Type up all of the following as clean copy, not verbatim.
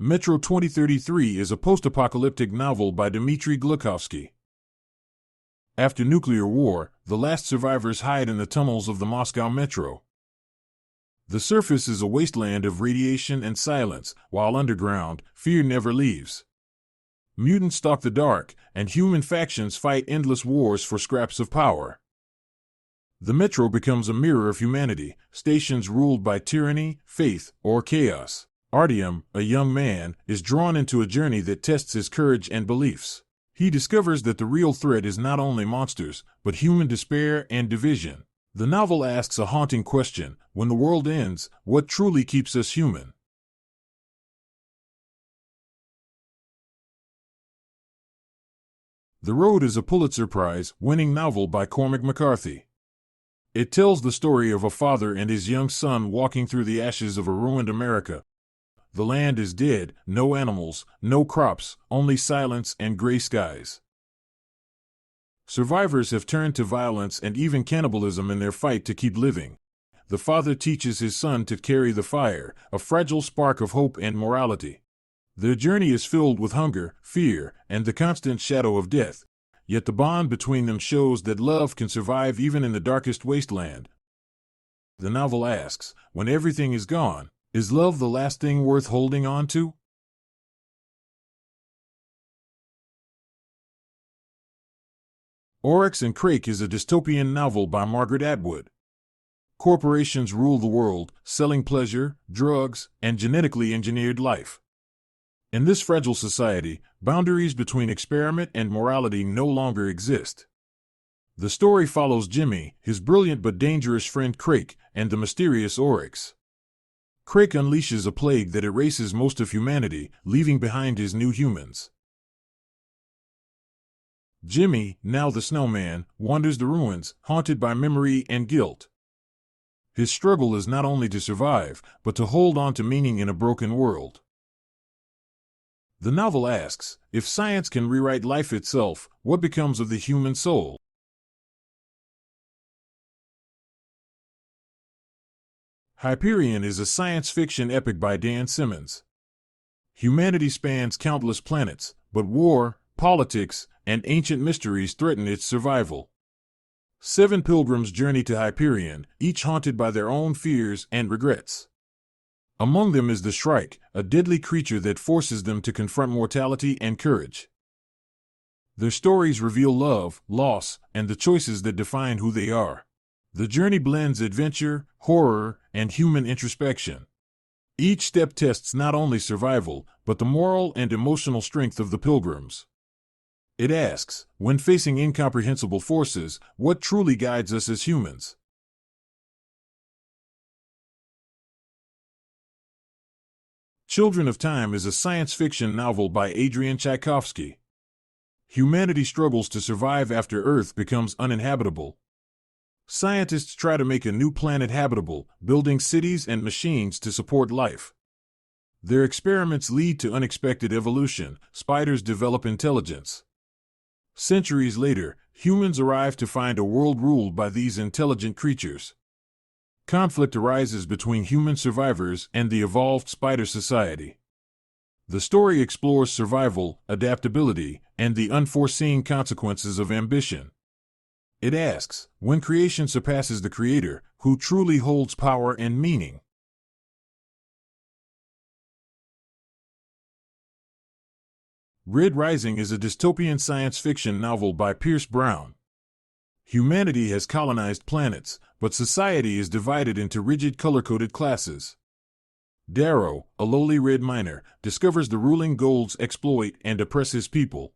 Metro 2033 is a post-apocalyptic novel by Dmitry Glukhovsky. After nuclear war, the last survivors hide in the tunnels of the Moscow metro. The surface is a wasteland of radiation and silence, while underground, fear never leaves. Mutants stalk the dark, and human factions fight endless wars for scraps of power. The metro becomes a mirror of humanity, stations ruled by tyranny, faith, or chaos. Artyom, a young man, is drawn into a journey that tests his courage and beliefs. He discovers that the real threat is not only monsters, but human despair and division. The novel asks a haunting question: when the world ends, what truly keeps us human? The Road is a Pulitzer Prize-winning novel by Cormac McCarthy. It tells the story of a father and his young son walking through the ashes of a ruined America. The land is dead, no animals, no crops, only silence and gray skies. Survivors have turned to violence and even cannibalism in their fight to keep living. The father teaches his son to carry the fire, a fragile spark of hope and morality. Their journey is filled with hunger, fear, and the constant shadow of death, yet the bond between them shows that love can survive even in the darkest wasteland. The novel asks, when everything is gone, is love the last thing worth holding on to? Oryx and Crake is a dystopian novel by Margaret Atwood. Corporations rule the world, selling pleasure, drugs, and genetically engineered life. In this fragile society, boundaries between experiment and morality no longer exist. The story follows Jimmy, his brilliant but dangerous friend Crake, and the mysterious Oryx. Crake unleashes a plague that erases most of humanity, leaving behind his new humans. Jimmy, now the snowman, wanders the ruins, haunted by memory and guilt. His struggle is not only to survive, but to hold on to meaning in a broken world. The novel asks, if science can rewrite life itself, what becomes of the human soul? Hyperion is a science fiction epic by Dan Simmons. Humanity spans countless planets, but war, politics, and ancient mysteries threaten its survival. 7 pilgrims journey to Hyperion, each haunted by their own fears and regrets. Among them is the Shrike, a deadly creature that forces them to confront mortality and courage. Their stories reveal love, loss, and the choices that define who they are. The journey blends adventure, horror, and human introspection. Each step tests not only survival, but the moral and emotional strength of the pilgrims. It asks, when facing incomprehensible forces, what truly guides us as humans? Children of Time is a science fiction novel by Adrian Tchaikovsky. Humanity struggles to survive after Earth becomes uninhabitable. Scientists try to make a new planet habitable, building cities and machines to support life. Their experiments lead to unexpected evolution. Spiders develop intelligence. Centuries later, humans arrive to find a world ruled by these intelligent creatures. Conflict arises between human survivors and the evolved spider society. The story explores survival, adaptability, and the unforeseen consequences of ambition. It asks, when creation surpasses the creator, who truly holds power and meaning? Red Rising is a dystopian science fiction novel by Pierce Brown. Humanity has colonized planets, but society is divided into rigid color-coded classes. Darrow, a lowly red miner, discovers the ruling Golds exploit and oppress his people.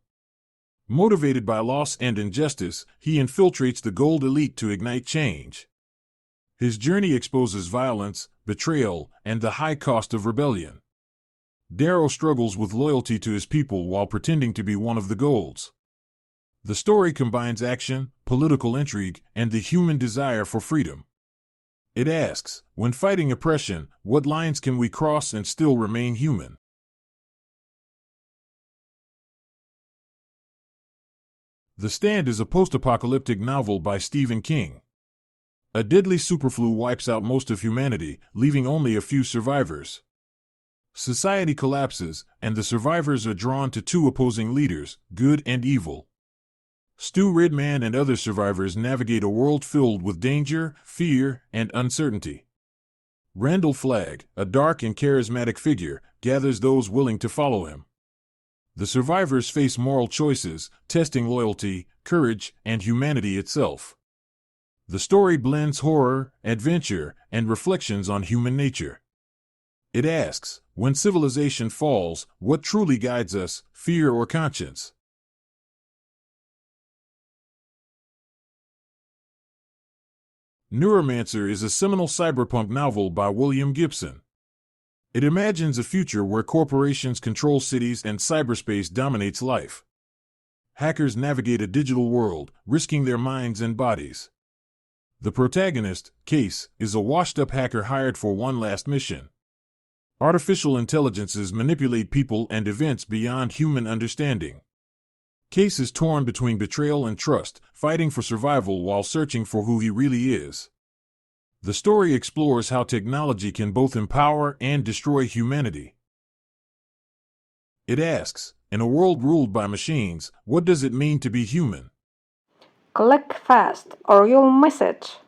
Motivated by loss and injustice, he infiltrates the Gold elite to ignite change. His journey exposes violence, betrayal, and the high cost of rebellion. Darrow struggles with loyalty to his people while pretending to be one of the Golds. The story combines action, political intrigue, and the human desire for freedom. It asks, when fighting oppression, what lines can we cross and still remain human? The Stand is a post-apocalyptic novel by Stephen King. A deadly superflu wipes out most of humanity, leaving only a few survivors. Society collapses, and the survivors are drawn to two opposing leaders, good and evil. Stu Redman and other survivors navigate a world filled with danger, fear, and uncertainty. Randall Flagg, a dark and charismatic figure, gathers those willing to follow him. The survivors face moral choices, testing loyalty, courage, and humanity itself. The story blends horror, adventure, and reflections on human nature. It asks, when civilization falls, what truly guides us, fear or conscience? Neuromancer is a seminal cyberpunk novel by William Gibson. It imagines a future where corporations control cities and cyberspace dominates life. Hackers navigate a digital world, risking their minds and bodies. The protagonist, Case, is a washed-up hacker hired for one last mission. Artificial intelligences manipulate people and events beyond human understanding. Case is torn between betrayal and trust, fighting for survival while searching for who he really is. The story explores how technology can both empower and destroy humanity. It asks, in a world ruled by machines, what does it mean to be human? Click fast or you'll miss it.